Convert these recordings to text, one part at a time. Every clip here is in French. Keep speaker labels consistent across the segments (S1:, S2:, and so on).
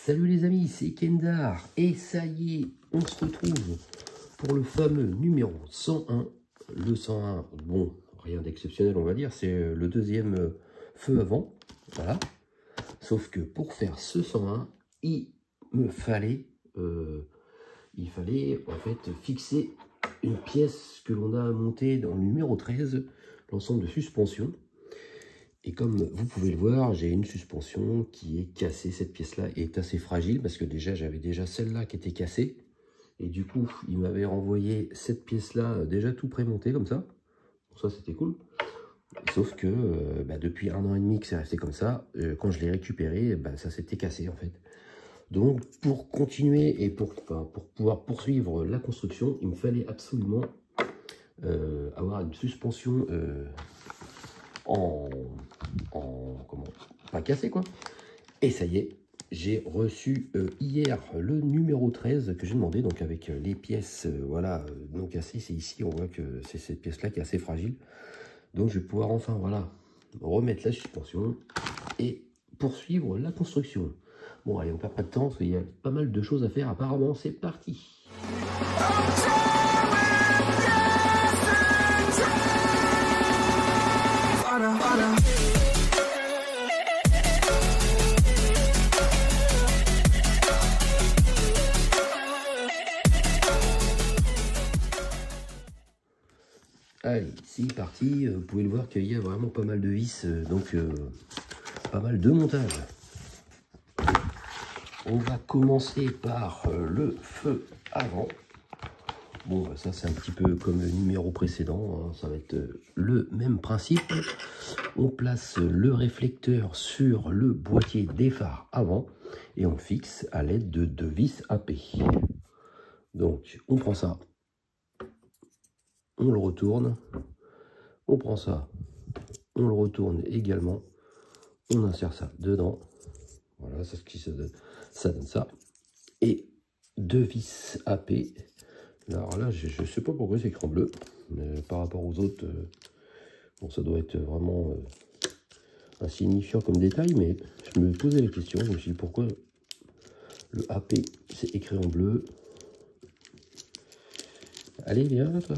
S1: Salut les amis, c'est Kendar et ça y est, on se retrouve pour le fameux numéro 101. Le 101, bon, rien d'exceptionnel on va dire, c'est le deuxième feu avant, voilà. Sauf que pour faire ce 101, il fallait en fait fixer une pièce que l'on a montée dans le numéro 13, l'ensemble de suspension. Et comme vous pouvez le voir, j'ai une suspension qui est cassée. Cette pièce-là est assez fragile parce que déjà, j'avais déjà celle-là qui était cassée. Et du coup, il m'avait renvoyé cette pièce-là déjà tout prémonté comme ça. Donc ça, c'était cool. Sauf que depuis 1 an et demi que c'est resté comme ça, quand je l'ai récupéré, ça s'était cassé en fait. Donc pour continuer et pour pouvoir poursuivre la construction, il me fallait absolument avoir une suspension pas cassé quoi. Et ça y est, j'ai reçu hier le numéro 13 que j'ai demandé, donc avec les pièces voilà non cassées. C'est ici, on voit que c'est cette pièce là qui est assez fragile, donc je vais pouvoir enfin voilà remettre la suspension et poursuivre la construction. Bon allez, on perd pas de temps parce qu'il y a pas mal de choses à faire apparemment. C'est parti. Allez, c'est parti. Vous pouvez le voir qu'il y a vraiment pas mal de vis, donc pas mal de montage. On va commencer par le feu avant. Bon, ça c'est un petit peu comme le numéro précédent, hein, ça va être le même principe. On place le réflecteur sur le boîtier des phares avant et on le fixe à l'aide de 2 vis AP. Donc on prend ça, on le retourne, on prend ça, on le retourne également, on insère ça dedans, voilà, c'est ce qui se donne, ça donne ça, et 2 vis AP. Alors là, je sais pas pourquoi c'est écran bleu, mais par rapport aux autres, bon, ça doit être vraiment insignifiant comme détail, mais je me posais la question, je me suis dit pourquoi le AP c'est écrit en bleu. Allez, viens là, toi.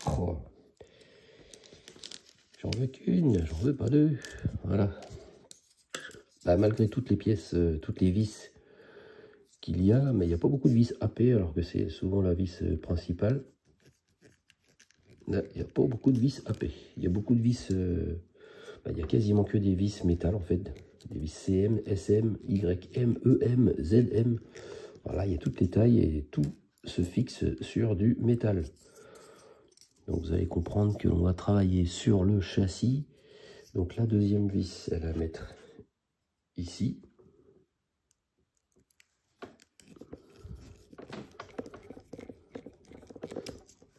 S1: Oh. J'en veux qu'une, j'en veux pas deux. Voilà. Malgré toutes les pièces, toutes les vis qu'il y a, mais il n'y a pas beaucoup de vis AP, alors que c'est souvent la vis principale. Là, il n'y a pas beaucoup de vis AP. Il y a beaucoup de vis, il y a quasiment que des vis métal en fait. Des vis CM, SM, YM, EM, ZM. Voilà, il y a toutes les tailles et tout se fixe sur du métal. Donc vous allez comprendre que l'on va travailler sur le châssis. Donc la deuxième vis, elle va mettre ici.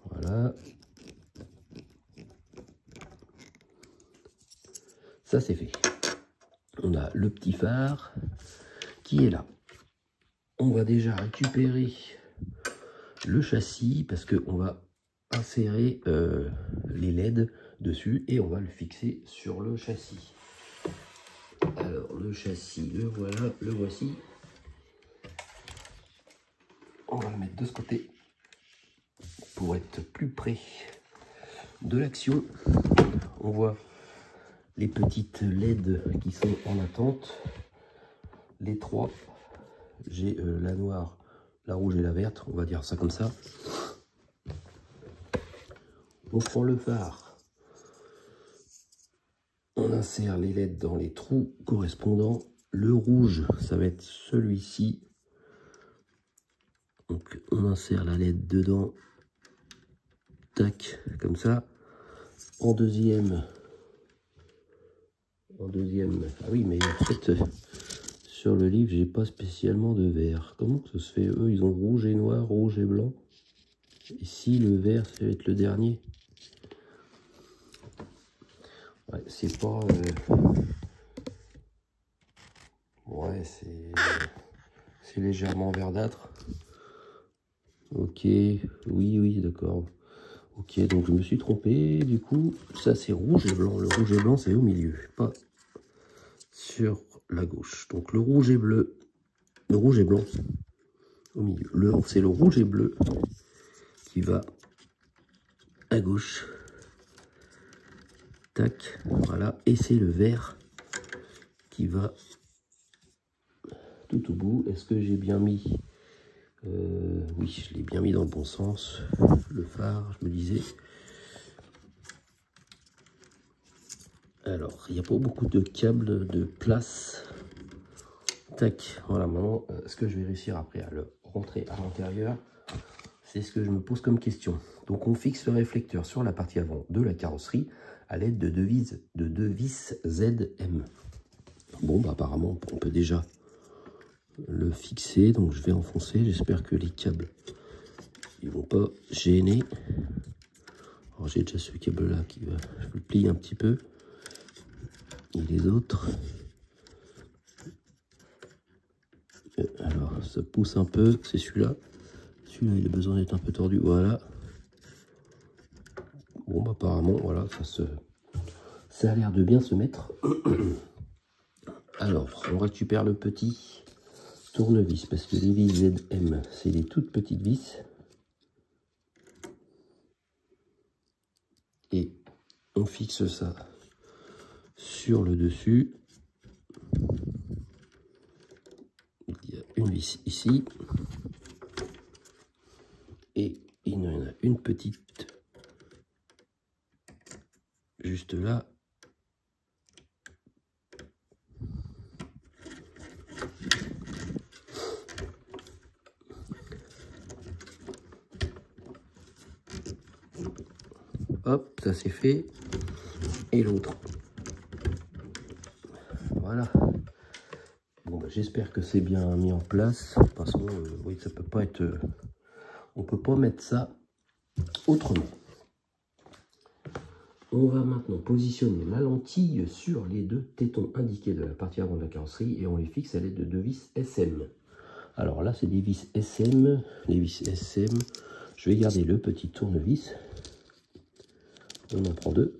S1: Voilà. Ça c'est fait. On a le petit phare qui est là. On va déjà récupérer le châssis parce qu'on va insérer les LED dessus et on va le fixer sur le châssis. Alors le châssis, le voilà, le voici. On va le mettre de ce côté pour être plus près de l'action. On voit les petites LED qui sont en attente. Les trois, j'ai la noire, la rouge et la verte, on va dire ça comme ça. On prend le phare, on insère les LED dans les trous correspondants. Le rouge, ça va être celui-ci. Donc on insère la LED dedans, tac, comme ça. En deuxième, ah oui, mais en fait, sur le livre, j'ai pas spécialement de vert. Comment que ça se fait? Eux, ils ont rouge et noir, rouge et blanc. Ici, le vert, ça va être le dernier. Ouais, c'est pas... Ouais, c'est légèrement verdâtre. Ok, oui, d'accord. Ok, donc je me suis trompé. Du coup, ça c'est rouge et blanc. Le rouge et blanc, c'est au milieu, pas sur la gauche. Donc le rouge et bleu, le rouge et blanc au milieu. C'est le rouge et bleu qui va à gauche. Tac, voilà. Et c'est le vert qui va tout au bout. Est-ce que j'ai bien mis oui, je l'ai bien mis dans le bon sens. Le phare, je me disais. Alors, il n'y a pas beaucoup de câbles de place. Tac, voilà. Maintenant, est-ce que je vais réussir après à le rentrer à l'intérieur? C'est ce que je me pose comme question. Donc, on fixe le réflecteur sur la partie avant de la carrosserie à l'aide de deux vis ZM. Bon, bah, apparemment, on peut déjà le fixer. Donc, je vais enfoncer. J'espère que les câbles ils vont pas gêner. Alors, j'ai déjà ce câble là qui va, je le plie un petit peu. Et les autres. Alors, ça pousse un peu. C'est celui-là. Celui-là, il a besoin d'être un peu tordu. Voilà. Bon, bah, apparemment, voilà, ça a l'air de bien se mettre. Alors, on récupère le petit tournevis parce que les vis ZM, c'est les toutes petites vis. Et on fixe ça sur le dessus. Il y a une vis ici. Et il y en a une petite juste là. Hop, ça c'est fait. Et l'autre. Voilà. Bon, bah, j'espère que c'est bien mis en place. De toute façon, oui, ça peut pas être... on peut pas mettre ça autrement. On va maintenant positionner la lentille sur les deux tétons indiqués de la partie avant de la carrosserie et on les fixe à l'aide de deux vis SM. Alors là, c'est des vis SM. Les vis SM, je vais garder le petit tournevis. On en prend deux.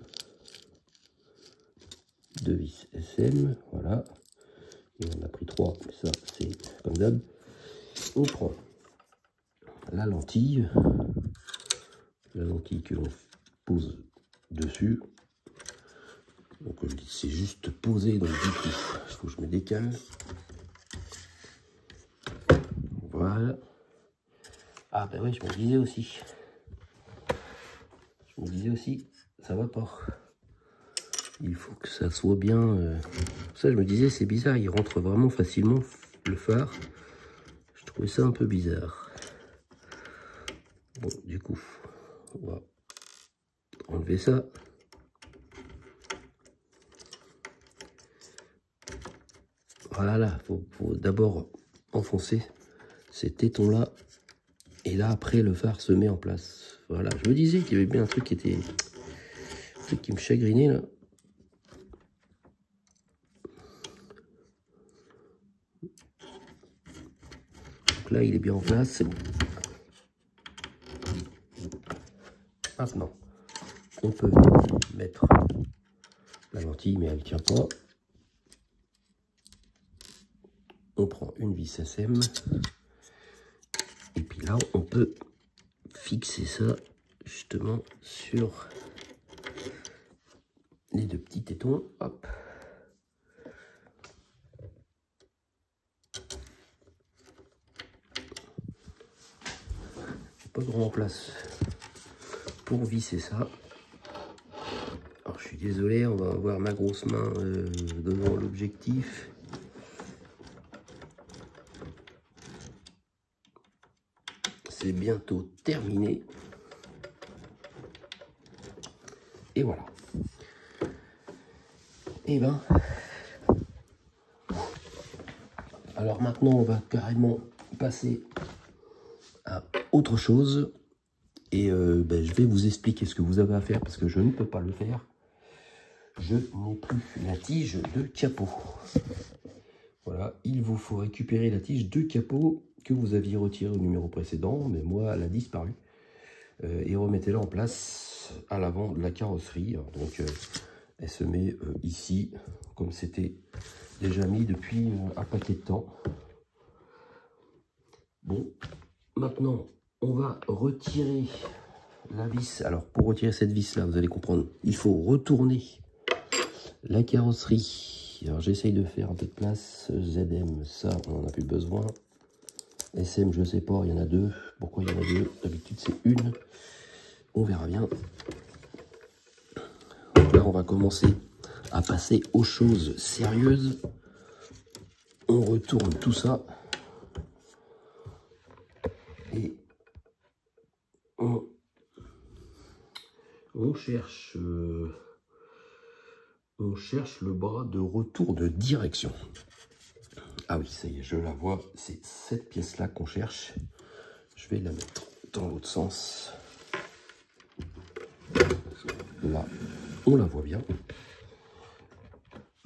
S1: Deux vis SM, voilà. Et on a pris trois, mais ça, c'est comme d'hab. On prend la lentille que l'on pose dessus. Donc c'est juste posé, donc du coup, il faut que je me décale. Voilà. Ah ben oui, je me disais aussi. Ça va pas. Il faut que ça soit bien... Ça, je me disais, c'est bizarre, il rentre vraiment facilement, le phare. Je trouvais ça un peu bizarre. Bon, du coup, on va enlever ça. Voilà, faut d'abord enfoncer ces tétons-là. Et là, après, le phare se met en place. Voilà, je me disais qu'il y avait bien un truc qui était... Un truc qui me chagrinait, là. Donc là, il est bien en place, c'est bon. Maintenant, on peut mettre la lentille, mais elle ne tient pas. On prend une vis SM. Et puis là, on peut fixer ça justement sur les deux petits tétons. Hop. Pas grand place pour visser ça. Alors je suis désolé, on va avoir ma grosse main devant l'objectif. C'est bientôt terminé. Et voilà. Et ben. Alors maintenant, on va carrément passer à autre chose. Et je vais vous expliquer ce que vous avez à faire parce que je ne peux pas le faire. Je n'ai plus la tige de capot. Voilà, il vous faut récupérer la tige de capot que vous aviez retirée au numéro précédent, mais moi, elle a disparu. et remettez-la en place à l'avant de la carrosserie. Donc elle se met ici, comme c'était déjà mis depuis un paquet de temps. Bon, maintenant on va retirer la vis. Alors pour retirer cette vis là, vous allez comprendre, il faut retourner la carrosserie. Alors j'essaye de faire un peu de place. ZM, ça on n'en a plus besoin. SM, je sais pas, il y en a deux. Pourquoi il y en a deux? D'habitude c'est une. On verra bien. Donc là on va commencer à passer aux choses sérieuses. On retourne tout ça. Et on cherche le bras de retour de direction. Ah oui, ça y est, je la vois. C'est cette pièce-là qu'on cherche. Je vais la mettre dans l'autre sens. Là, on la voit bien.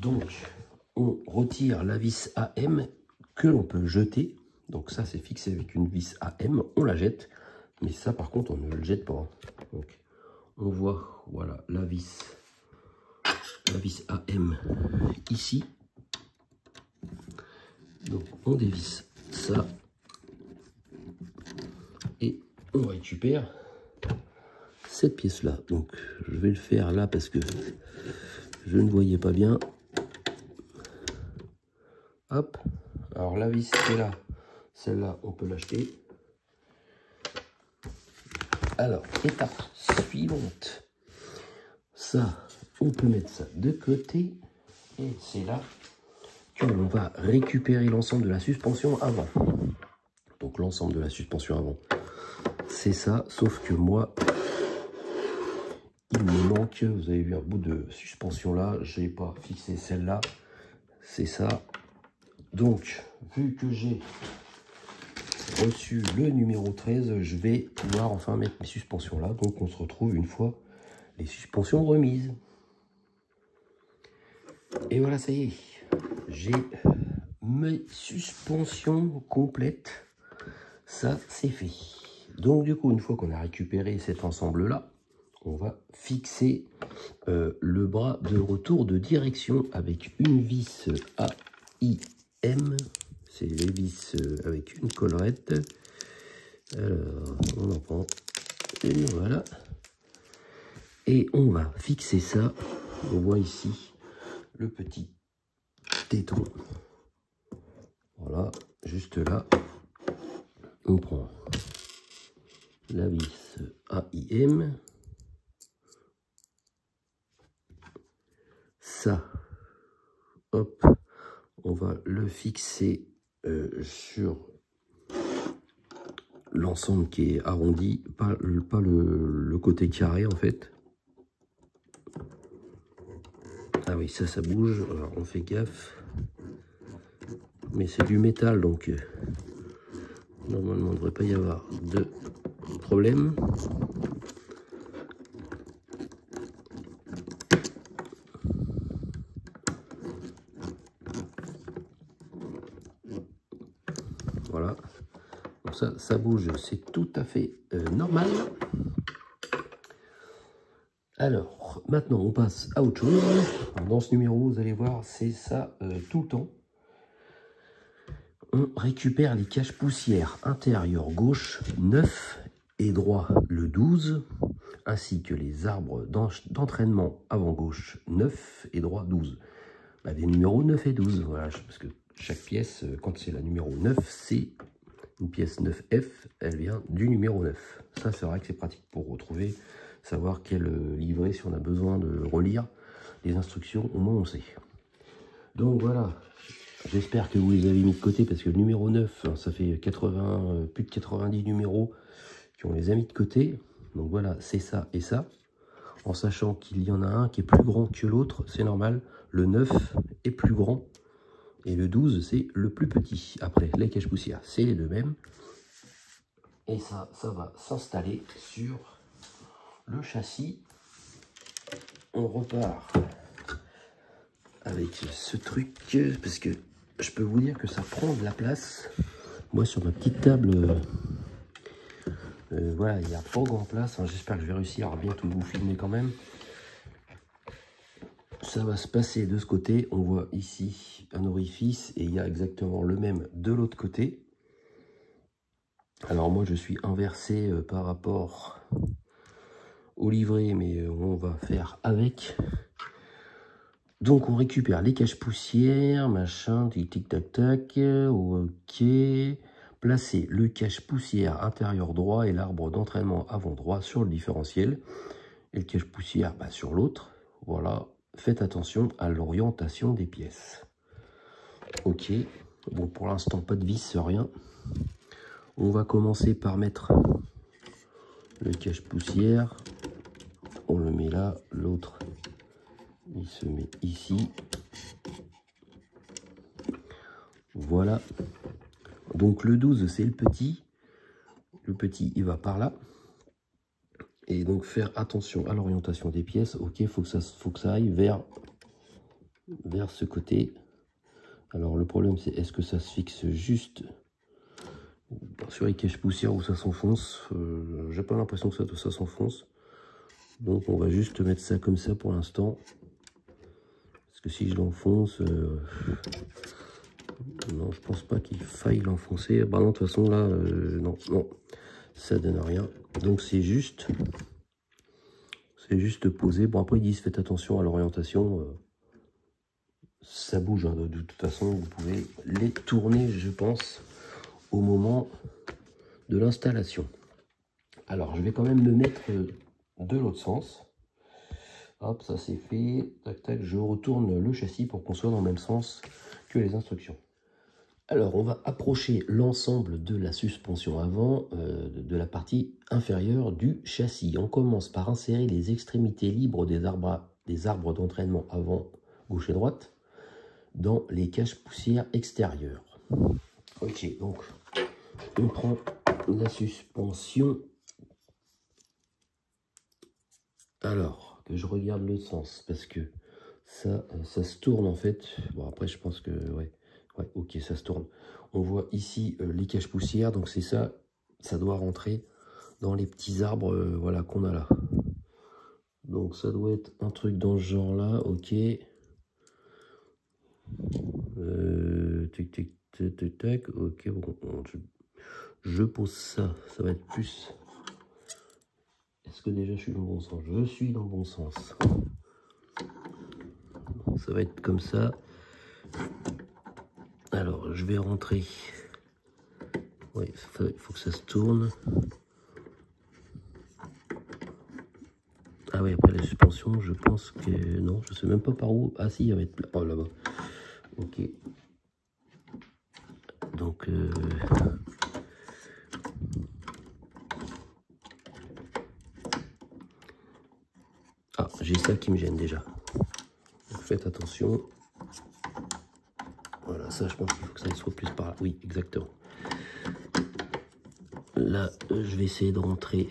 S1: Donc, on retire la vis AM que l'on peut jeter. Donc ça, c'est fixé avec une vis AM. On la jette. Mais ça, par contre, on ne le jette pas. Donc, on voit, voilà, la vis AM ici. Donc on dévisse ça et on récupère cette pièce là. Donc je vais le faire là parce que je ne voyais pas bien. Hop, alors la vis c'est là, celle-là on peut l'acheter. Alors étape suivante, ça on peut mettre ça de côté et c'est là on va récupérer l'ensemble de la suspension avant. Donc l'ensemble de la suspension avant, c'est ça, sauf que moi, il me manque, vous avez vu un bout de suspension là, j'ai pas fixé celle-là, c'est ça. Donc, vu que j'ai reçu le numéro 13, je vais pouvoir enfin mettre mes suspensions là. Donc on se retrouve une fois les suspensions remises. Et voilà, ça y est. J'ai mes suspensions complètes, ça c'est fait. Donc du coup, une fois qu'on a récupéré cet ensemble là, on va fixer le bras de retour de direction avec une vis AIM. C'est les vis avec une collerette. Alors on en prend et voilà, et on va fixer ça. On voit ici le petit téton, voilà, juste là. On prend la vis AIM, ça, hop, on va le fixer sur l'ensemble qui est arrondi, pas le côté carré en fait. Ah oui, ça bouge, alors on fait gaffe. Mais c'est du métal, donc normalement il ne devrait pas y avoir de problème. Voilà, donc ça bouge, c'est tout à fait normal. Alors, maintenant on passe à autre chose. Dans ce numéro, vous allez voir, c'est ça tout le temps. On récupère les caches poussières intérieures gauche 9 et droit le 12, ainsi que les arbres d'entraînement avant gauche 9 et droit 12. Bah, des numéros 9 et 12, voilà, parce que chaque pièce, quand c'est la numéro 9, c'est une pièce 9F, elle vient du numéro 9. Ça, c'est vrai que c'est pratique pour retrouver, savoir quel livret, si on a besoin de relire les instructions, au moins on sait. Donc voilà. J'espère que vous les avez mis de côté parce que le numéro 9, ça fait plus de 90 numéros qu'on les a mis de côté. Donc voilà, c'est ça et ça. En sachant qu'il y en a un qui est plus grand que l'autre, c'est normal. Le 9 est plus grand et le 12, c'est le plus petit. Après, les caches poussières, c'est les deux mêmes. Et ça va s'installer sur le châssis. On repart avec ce truc parce que je peux vous dire que ça prend de la place. Moi sur ma petite table Voilà, il n'y a pas grand place. Hein. J'espère que je vais réussir à bien tout vous filmer quand même. Ça va se passer de ce côté. On voit ici un orifice et il y a exactement le même de l'autre côté. Alors moi, je suis inversé par rapport au livret, mais on va faire avec. Donc on récupère les cache-poussières, machin, tic-tac-tac, ok. Placez le cache-poussière intérieur droit et l'arbre d'entraînement avant droit sur le différentiel. Et le cache-poussière sur l'autre. Voilà, faites attention à l'orientation des pièces. Ok, bon pour l'instant pas de vis, rien. On va commencer par mettre le cache-poussière. On le met là, l'autre il se met ici. Voilà. Donc le 12 c'est le petit. Le petit il va par là. Et donc faire attention à l'orientation des pièces. Ok, faut que ça aille vers ce côté. Alors le problème c'est est-ce que ça se fixe juste sur les cache-poussières où ça s'enfonce. J'ai pas l'impression que ça s'enfonce. Donc on va juste mettre ça comme ça pour l'instant. Parce que si je l'enfonce... non, je pense pas qu'il faille l'enfoncer. Bah non, de toute façon là, non, ça donne rien. Donc c'est juste posé. Bon après ils disent faites attention à l'orientation. Ça bouge, hein. De toute façon vous pouvez les tourner, je pense, au moment de l'installation. Alors je vais quand même me mettre de l'autre sens. Hop, ça c'est fait. Tac tac, je retourne le châssis pour qu'on soit dans le même sens que les instructions. Alors on va approcher l'ensemble de la suspension avant de la partie inférieure du châssis. On commence par insérer les extrémités libres des arbres d'entraînement avant, gauche et droite, dans les cache-poussières extérieures. Ok, donc on prend la suspension. Alors, que je regarde le sens, parce que ça se tourne en fait. Bon, après, je pense que, ouais, ok, ça se tourne. On voit ici les cache-poussières, donc c'est ça, ça doit rentrer dans les petits arbres, voilà, qu'on a là. Donc, ça doit être un truc dans ce genre-là, ok. Tic, tic, tic, tic, tac, ok, bon, je pose ça, ça va être plus... Est-ce que déjà je suis dans le bon sens? Je suis dans le bon sens. Ça va être comme ça. Alors, je vais rentrer. Oui, il faut que ça se tourne. Ah oui, après la suspension, je pense que... Non, je sais même pas par où. Ah si, il va être... Oh, là-bas. Ok. Donc... Ah, j'ai ça qui me gêne déjà. Donc, faites attention. Voilà, ça, je pense qu'il faut que ça soit plus par là. Oui, exactement. Là, je vais essayer de rentrer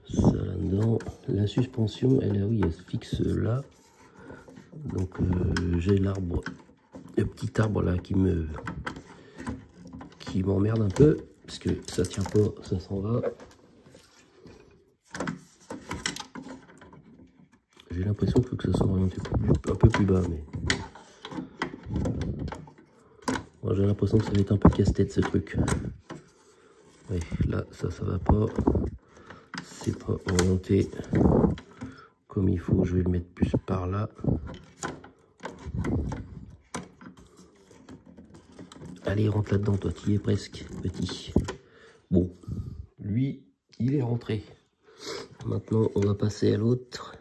S1: ça là-dedans. La suspension, elle, oui, elle se fixe là. Donc, j'ai l'arbre, le petit arbre là qui m'emmerde un peu. Parce que ça tient pas, ça s'en va. J'ai l'impression qu'il faut que ça soit orienté un peu plus bas, mais... Moi, j'ai l'impression que ça va être un peu casse-tête ce truc. Oui, là, ça va pas. C'est pas orienté comme il faut. Je vais le mettre plus par là. Allez, rentre là-dedans, toi, tu y es presque, petit. Bon, lui, il est rentré. Maintenant, on va passer à l'autre.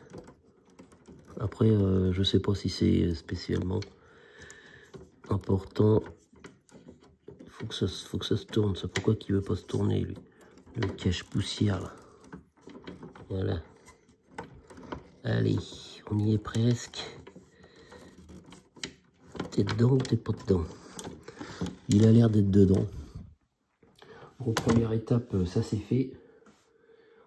S1: Après, je sais pas si c'est spécialement important. Faut que ça se tourne. Ça, pourquoi qu'il veut pas se tourner, lui? Le cache-poussière, là. Voilà. Allez, on y est presque. T'es dedans ou t'es pas dedans? Il a l'air d'être dedans. Bon, première étape, ça c'est fait.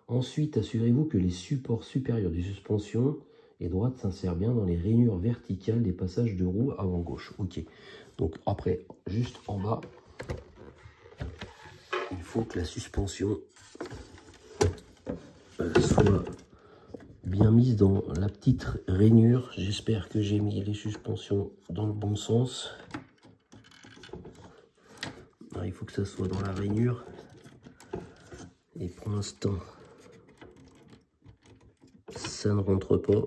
S1: Ensuite, assurez-vous que les supports supérieurs de suspension et droite s'insèrent bien dans les rainures verticales des passages de roue avant gauche. Ok. Donc après, juste en bas. il faut que la suspension soit bien mise dans la petite rainure. J'espère que j'ai mis les suspensions dans le bon sens. Alors, il faut que ça soit dans la rainure. Et pour l'instant, ça ne rentre pas.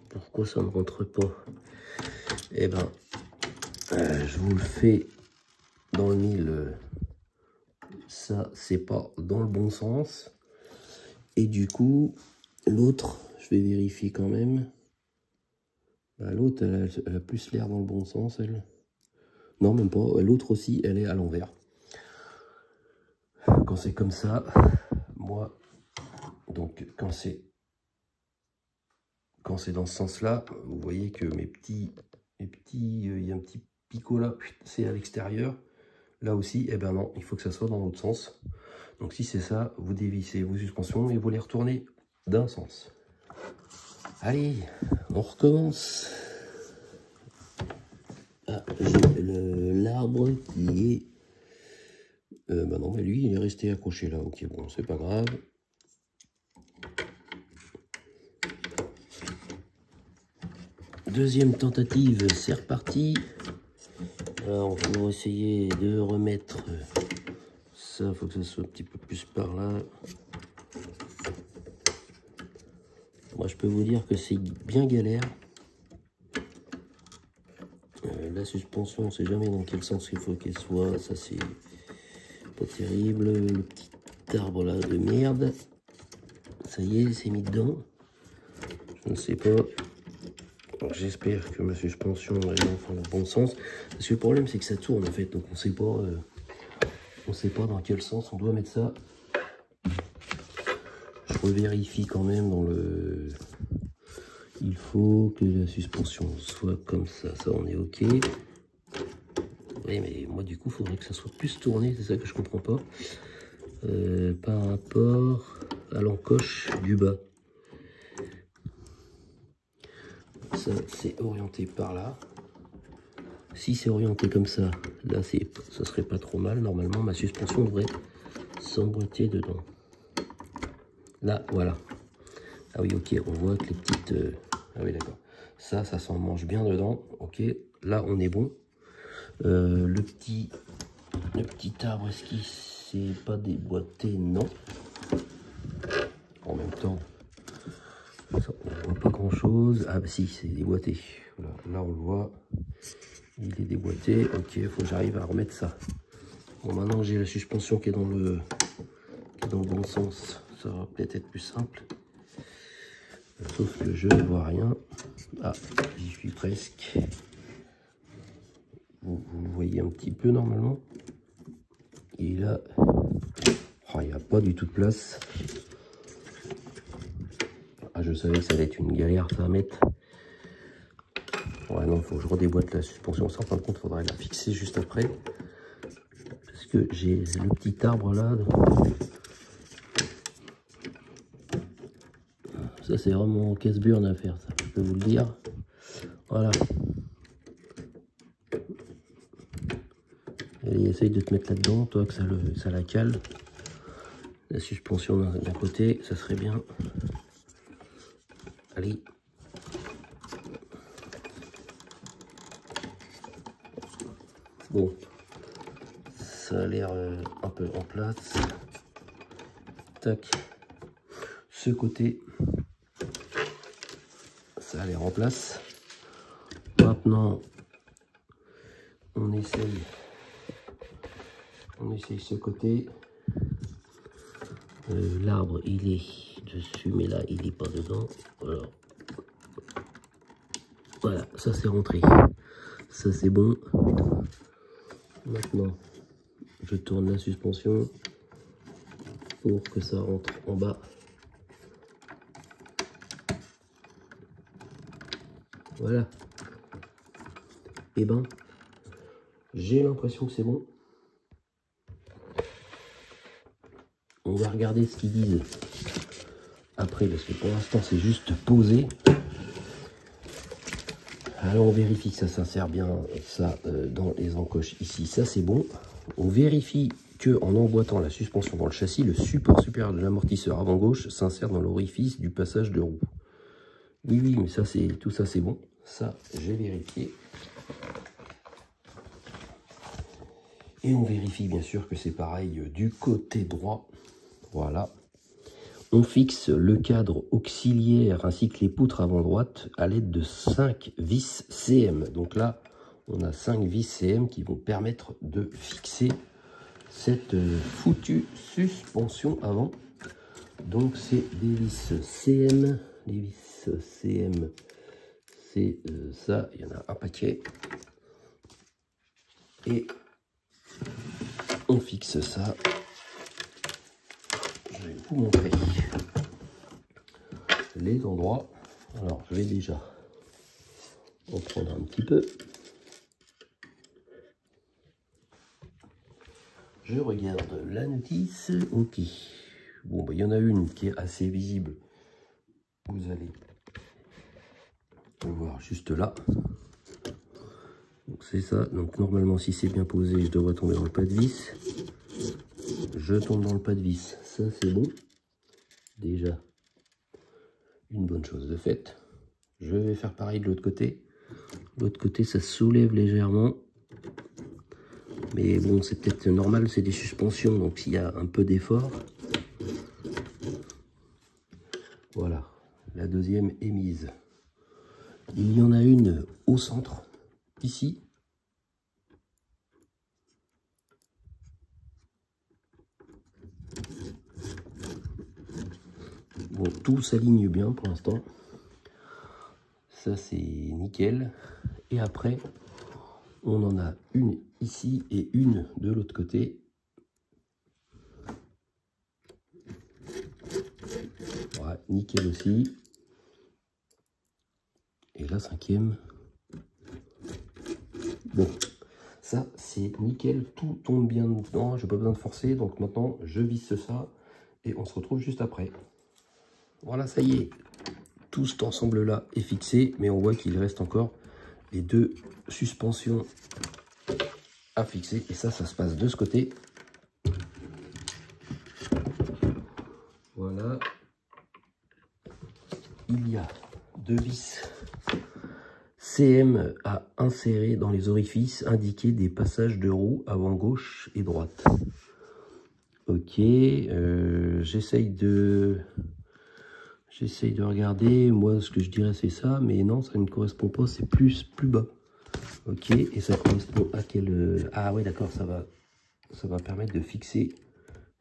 S1: Pourquoi ça ne rentre pas? Eh ben, je vous le fais dans le mille. Ça, c'est pas dans le bon sens. Et du coup, l'autre, je vais vérifier quand même. Bah, l'autre, elle a plus l'air dans le bon sens, elle. Non, même pas. L'autre aussi, elle est à l'envers. Quand c'est comme ça, moi, donc quand c'est dans ce sens-là, vous voyez que mes petits, il y a un petit picot là, c'est à l'extérieur. Là aussi, eh ben non, il faut que ça soit dans l'autre sens. Donc si c'est ça, vous dévissez vos suspensions et vous les retournez d'un sens. Allez, on recommence. Ah, j'ai l'arbre qui est... bah non, mais lui, il est resté accroché là. Ok, bon, c'est pas grave. Deuxième tentative, c'est reparti. Alors, on va essayer de remettre ça. Il faut que ça soit un petit peu plus par là. Moi, je peux vous dire que c'est bien galère. La suspension, on ne sait jamais dans quel sens il faut qu'elle soit. Ça, c'est pas terrible. Le petit arbre là de merde. Ça y est, c'est mis dedans. Je ne sais pas. J'espère que ma suspension est dans le bon sens. Parce que le problème, c'est que ça tourne en fait. Donc, on ne sait pas dans quel sens on doit mettre ça. Je revérifie quand même dans le... Il faut que la suspension soit comme ça. Ça, on est OK. Oui, mais moi, du coup, il faudrait que ça soit plus tourné. C'est ça que je comprends pas. Par rapport à l'encoche du bas. Ça, c'est orienté par là. Si c'est orienté comme ça, là, ça serait pas trop mal. Normalement, ma suspension devrait s'emboîter dedans. Là, voilà. Ah oui, ok, on voit que les petites... Ah oui, d'accord. Ça s'en mange bien dedans. Ok, là, on est bon. Le petit arbre, est-ce qu'il s'est pas déboîté? Non. En même temps, ça, on voit pas grand-chose. Ah bah si, c'est déboîté. Voilà. Là, on le voit. Il est déboîté. Ok, il faut que j'arrive à remettre ça. Bon, maintenant que j'ai la suspension qui est dans le bon sens, ça va peut-être être plus simple. Sauf que je ne vois rien. Ah, j'y suis presque. Vous le voyez un petit peu normalement. Et là, oh, il n'y a pas du tout de place. Ah, je savais que ça allait être une galère ça à mettre. Ouais, non, il faut que je redéboîte la suspension. Ça, en fin de compte, il faudrait la fixer juste après. Parce que j'ai le petit arbre là. Ça, c'est vraiment casse-burne à faire, ça, je peux vous le dire. Voilà. Allez, essaye de te mettre là-dedans, toi, que ça la cale. La suspension d'un côté, ça serait bien. Allez. Bon. Ça a l'air un peu en place. Tac. Ce côté. Ça a l'air en place. Maintenant, on essaye ce côté. L'arbre, il est dessus, mais là, il n'est pas dedans. Alors, voilà, ça c'est rentré. Ça c'est bon. Maintenant, je tourne la suspension pour que ça rentre en bas. Voilà. Et ben, j'ai l'impression que c'est bon. On va regarder ce qu'ils disent après, parce que pour l'instant, c'est juste posé. Alors, on vérifie que ça s'insère bien, ça, dans les encoches ici. Ça, c'est bon. on vérifie que en emboîtant la suspension dans le châssis, le support supérieur de l'amortisseur avant gauche s'insère dans l'orifice du passage de roue. Oui, oui, mais ça, tout ça, c'est bon. Ça, j'ai vérifié. Et on vérifie bien sûr que c'est pareil du côté droit. Voilà. On fixe le cadre auxiliaire ainsi que les poutres avant droite à l'aide de 5 vis CM. Donc là, on a 5 vis CM qui vont permettre de fixer cette foutue suspension avant. Donc c'est des vis CM. Les vis CM, c'est ça, il y en a un paquet. Et on fixe ça. Je vais vous montrer les endroits. Alors je vais déjà en prendre un petit peu. Je regarde la notice. Ok. Bon, bah, il y en a une qui est assez visible. Vous allez le voir juste là. Donc c'est ça. Donc normalement, si c'est bien posé, je devrais tomber dans le pas de vis. Je tombe dans le pas de vis. Ça, c'est bon. Déjà, une bonne chose de faite. Je vais faire pareil de l'autre côté. L'autre côté, ça se soulève légèrement. Mais bon, c'est peut-être normal, c'est des suspensions, donc s'il y a un peu d'effort. Voilà, la deuxième est mise. Il y en a une au centre, ici. Bon, tout s'aligne bien pour l'instant. Ça, c'est nickel. Et après, on en a une ici et une de l'autre côté. Ouais, nickel aussi. Et la cinquième. Bon, ça c'est nickel, tout tombe bien dedans, j'ai pas besoin de forcer, donc maintenant je visse ça et on se retrouve juste après. Voilà, ça y est, tout cet ensemble là est fixé, mais on voit qu'il reste encore les deux suspensions à fixer, et ça se passe de ce côté. Voilà, il y a deux vis CM à insérer dans les orifices indiqués des passages de roues avant gauche et droite. Ok, j'essaye de regarder. Moi, ce que je dirais, c'est ça, mais non, ça ne correspond pas. C'est plus bas. Ok, et ça correspond à quel... Ah ouais, d'accord, ça va permettre de fixer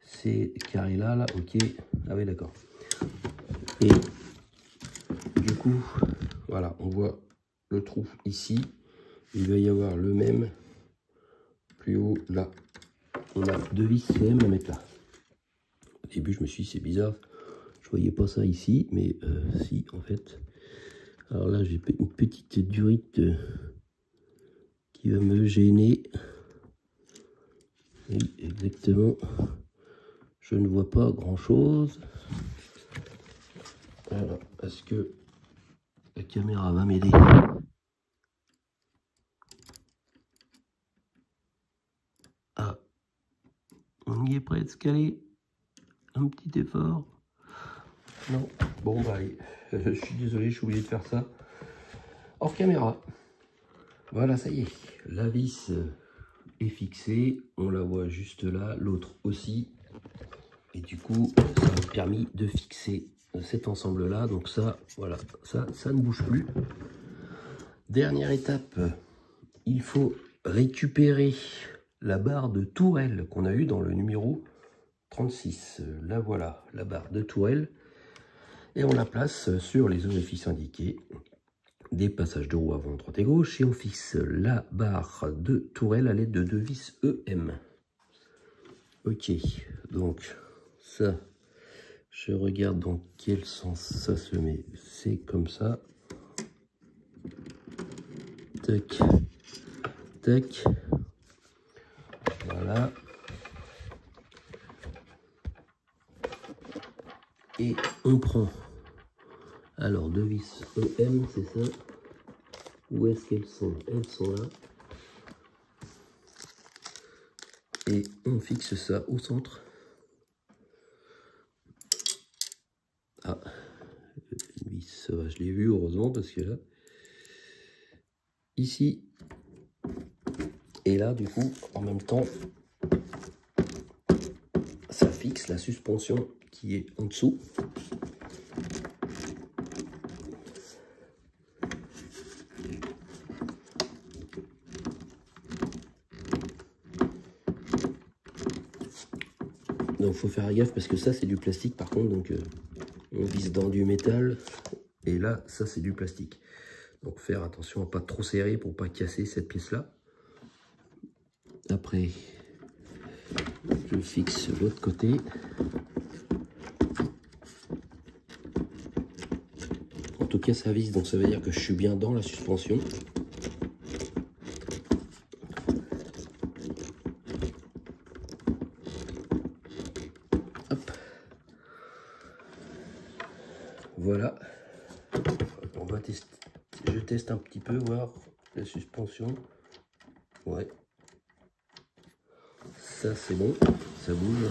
S1: ces carrés là. Ok, ah ouais, d'accord. Et du coup, voilà, on voit le trou ici. Il va y avoir le même plus haut là. On a deux vis CM à mettre là. Au début, je me suis dit, c'est bizarre. Je voyais pas ça ici, mais si, en fait. Alors là, j'ai une petite durite qui va me gêner. Oui, exactement. Je ne vois pas grand-chose. Alors, est-ce que la caméra va m'aider? Ah, on y est presque allé. Un petit effort. Non, bon bah allez, je suis désolé, je suis obligé de faire ça hors caméra. Voilà, ça y est, la vis est fixée, on la voit juste là, l'autre aussi. Et du coup, ça m'a permis de fixer cet ensemble là. Donc ça, voilà, ça ne bouge plus. Dernière étape, il faut récupérer la barre de tourelle qu'on a eue dans le numéro 36. Là voilà, la barre de tourelle. Et on la place sur les orifices indiqués des passages de roue avant, droite et gauche. Et on fixe la barre de tourelle à l'aide de deux vis EM. Ok, donc ça, je regarde dans quel sens ça se met. C'est comme ça. Tac, tac. Voilà. Et on prend alors deux vis EM, c'est ça. Où est-ce qu'elles sont? Elles sont là. Et on fixe ça au centre. Ah, une vis, ça va, je l'ai vu heureusement parce que là, ici, et là du coup, en même temps, ça fixe la suspension qui est en dessous. Donc faut faire gaffe parce que ça c'est du plastique par contre, donc on vise dans du métal et là ça c'est du plastique. Donc faire attention à pas trop serrer pour pas casser cette pièce là. Après je fixe l'autre côté. En tout cas ça vise, donc ça veut dire que je suis bien dans la suspension. Hop. Voilà. On va tester. Je teste un petit peu, voir la suspension. Ouais. Ça c'est bon, ça bouge.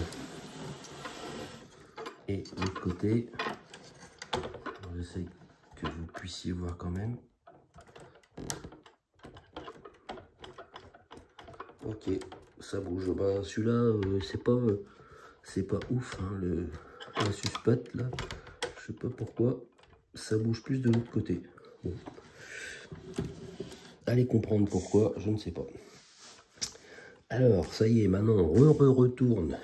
S1: Et l'autre côté, j'essaie que vous puissiez voir quand même. Ok, ça bouge. Bah, celui-là, c'est pas ouf, hein, la suspatte là. Je sais pas pourquoi ça bouge plus de l'autre côté. Bon. Allez comprendre pourquoi, je ne sais pas. Alors, ça y est, maintenant on retourne.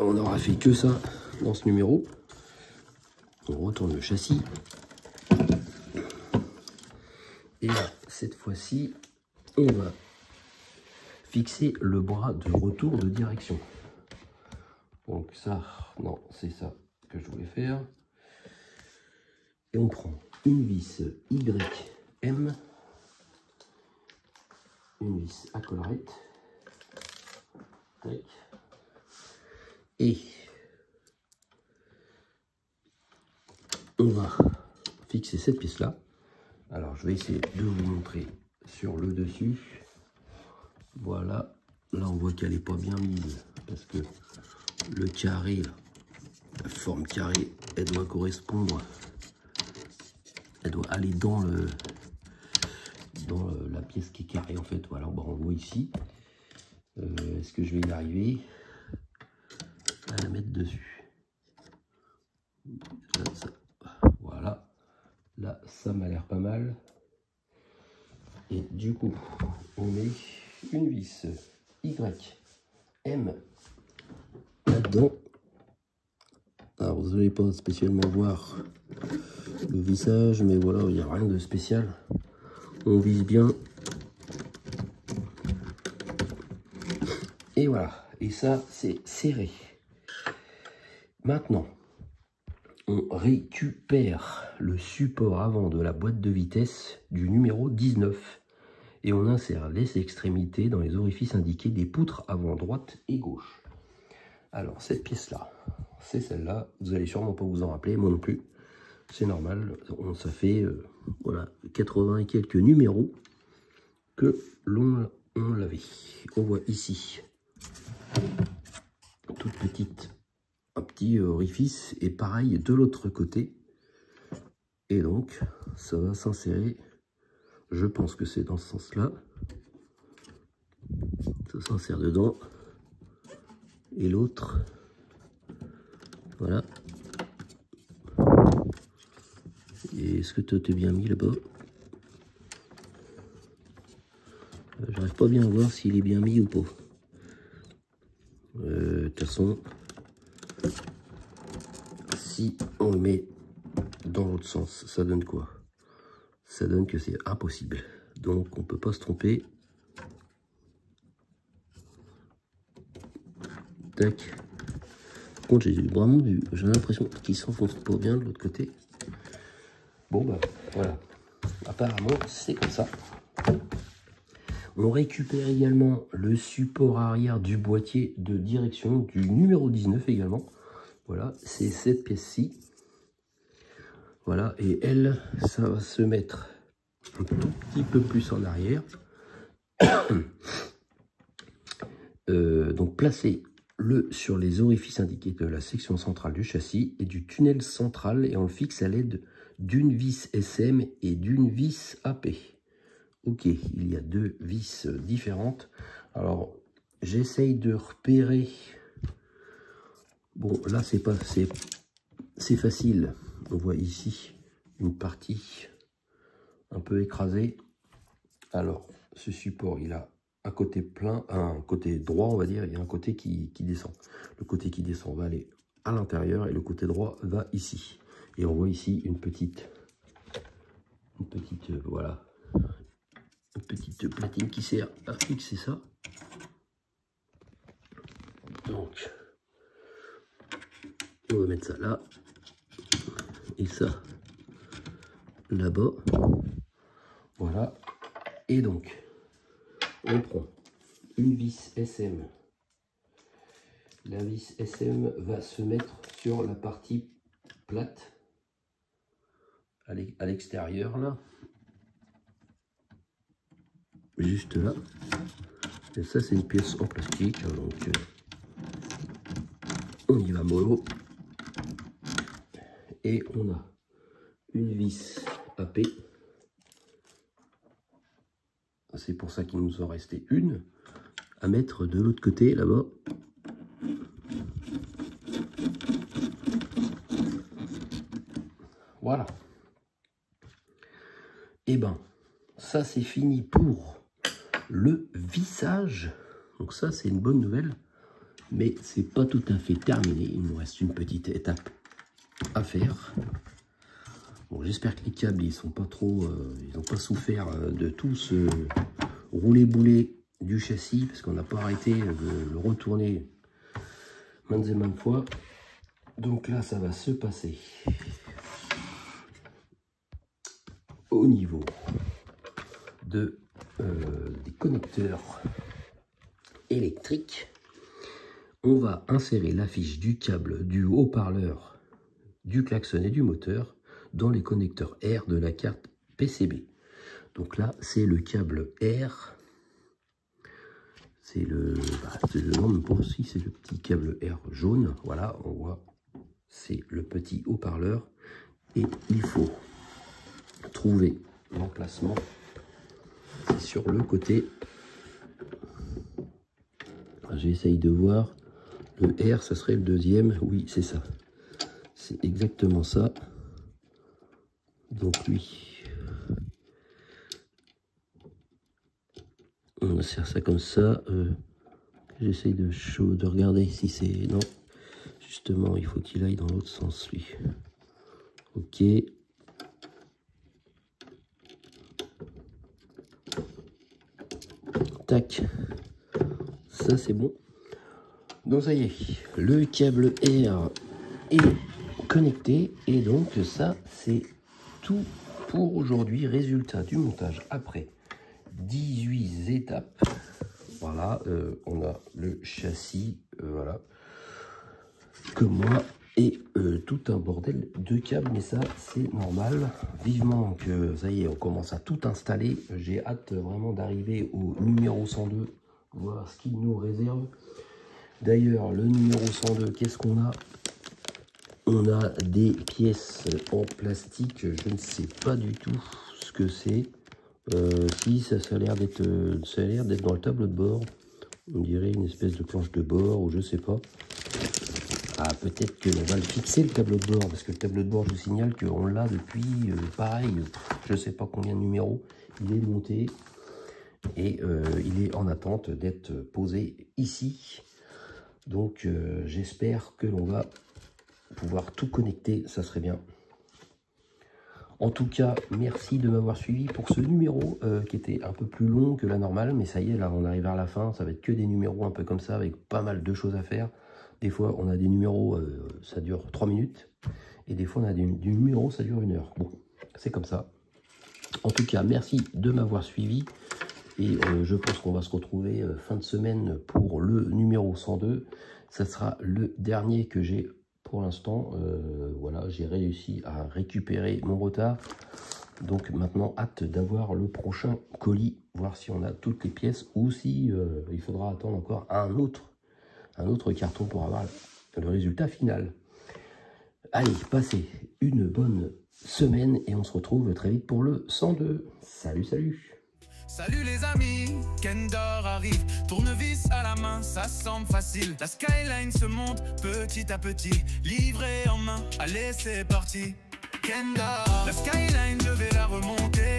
S1: On n'aura fait que ça dans ce numéro. On retourne le châssis. Et cette fois-ci, on va fixer le bras de retour de direction. Donc ça, non, c'est ça que je voulais faire. Et on prend une vis YM, une vis à collerette. Et on va fixer cette pièce là. Alors je vais essayer de vous montrer sur le dessus. Voilà, là on voit qu'elle n'est pas bien mise parce que le carré, là, la forme carrée, elle doit correspondre, elle doit aller dans la pièce qui est carrée en fait. Voilà, bon, on voit ici. Est-ce que je vais y arriver à la mettre dessus? Là, ça, voilà, là ça m'a l'air pas mal. Et du coup, on met une vis YM là-dedans. Alors vous n'allez pas spécialement voir le vissage, mais voilà, il n'y a rien de spécial. On vise bien. Et voilà, et ça c'est serré. Maintenant, on récupère le support avant de la boîte de vitesse du numéro 19 et on insère les extrémités dans les orifices indiqués des poutres avant droite et gauche. Alors cette pièce là, c'est celle-là, vous allez sûrement pas vous en rappeler, moi non plus, c'est normal, ça fait voilà 80 et quelques numéros que l'on l'avait. On voit ici toute petite, un petit orifice, et pareil de l'autre côté, et donc ça va s'insérer, je pense que c'est dans ce sens là, ça s'insère dedans, et l'autre, voilà. Et est-ce que toi t'es bien mis là-bas? J'arrive pas bien à voir s'il est bien mis ou pas. De toute façon, si on le met dans l'autre sens, ça donne quoi? Ça donne que c'est impossible. Donc on peut pas se tromper. Tac. Par contre, j'ai vraiment vu, j'ai l'impression qu'il s'enfonce pas bien de l'autre côté. Bon bah voilà. Apparemment c'est comme ça. On récupère également le support arrière du boîtier de direction du numéro 19 également. Voilà, c'est cette pièce-ci. Voilà, et elle, ça va se mettre un tout petit peu plus en arrière. donc placez-le sur les orifices indiqués de la section centrale du châssis et du tunnel central et on le fixe à l'aide d'une vis SM et d'une vis AP. Ok, il y a deux vis différentes. Alors, j'essaye de repérer. Bon, là, c'est facile. On voit ici une partie un peu écrasée. Alors, ce support, il a un côté plein, un côté droit, on va dire, et un côté qui descend. Le côté qui descend va aller à l'intérieur et le côté droit va ici. Et on voit ici une petite voilà, une petite platine qui sert à fixer ça. Donc, on va mettre ça là et ça là-bas. Voilà. Et donc, on prend une vis SM. La vis SM va se mettre sur la partie plate à l'extérieur là. Juste là. Et ça, c'est une pièce en plastique. Donc, on y va mollo. Et on a une vis AP. C'est pour ça qu'il nous en restait une à mettre de l'autre côté là-bas. Voilà. Et ben, ça c'est fini pour le vissage. Donc ça c'est une bonne nouvelle, mais c'est pas tout à fait terminé. Il nous reste une petite étape à faire. Bon, j'espère que les câbles ils sont pas trop, ils n'ont pas souffert de tout ce rouler-bouler du châssis parce qu'on n'a pas arrêté de le retourner maintes et maintes fois. Donc là, ça va se passer au niveau de, des connecteurs électriques. On va insérer la fiche du câble du haut-parleur, du klaxon et du moteur dans les connecteurs R de la carte PCB. Donc là, c'est le câble R. C'est le nom aussi, c'est le petit câble R jaune. Voilà, on voit, c'est le petit haut-parleur. Et il faut trouver l'emplacement. C'est sur le côté. J'essaye de voir. Le R, ça serait le deuxième. Oui, c'est ça. C'est exactement ça. Donc lui, on insère ça comme ça. J'essaye de regarder si c'est... Non, justement, il faut qu'il aille dans l'autre sens, lui. Ok. Tac. Ça, c'est bon. Donc, ça y est, le câble R est connecté. Et donc, ça, c'est tout pour aujourd'hui. Résultat du montage après 18 étapes. Voilà, on a le châssis, voilà, comme moi, et tout un bordel de câbles, mais ça, c'est normal. Vivement que, ça y est, on commence à tout installer. J'ai hâte vraiment d'arriver au numéro 102, voir ce qu'il nous réserve. D'ailleurs, le numéro 102, qu'est-ce qu'on a? On a des pièces en plastique, je ne sais pas du tout ce que c'est. Si, ça a l'air d'être dans le tableau de bord. On dirait une espèce de planche de bord ou je sais pas. Ah, peut-être qu'on va le fixer le tableau de bord, parce que le tableau de bord, je vous signale qu'on l'a depuis, pareil, je sais pas combien de numéros. Il est monté et il est en attente d'être posé ici. Donc j'espère que l'on va pouvoir tout connecter, ça serait bien. En tout cas, merci de m'avoir suivi pour ce numéro qui était un peu plus long que la normale. Mais ça y est, là, on arrive vers la fin. Ça va être que des numéros un peu comme ça, avec pas mal de choses à faire. Des fois, on a des numéros, ça dure 3 minutes. Et des fois, on a des numéros, ça dure 1 heure. Bon, c'est comme ça. En tout cas, merci de m'avoir suivi. Et je pense qu'on va se retrouver fin de semaine pour le numéro 102. Ça sera le dernier que j'ai pour l'instant. Voilà, j'ai réussi à récupérer mon retard. Donc maintenant, hâte d'avoir le prochain colis, voir si on a toutes les pièces ou si il faudra attendre encore un autre carton pour avoir le résultat final. Allez, passez une bonne semaine et on se retrouve très vite pour le 102. Salut, salut!
S2: Salut les amis, Kendor arrive, tournevis à la main, ça semble facile. La skyline se monte petit à petit, livré en main, allez c'est parti. Kendor, la skyline je vais la remonter.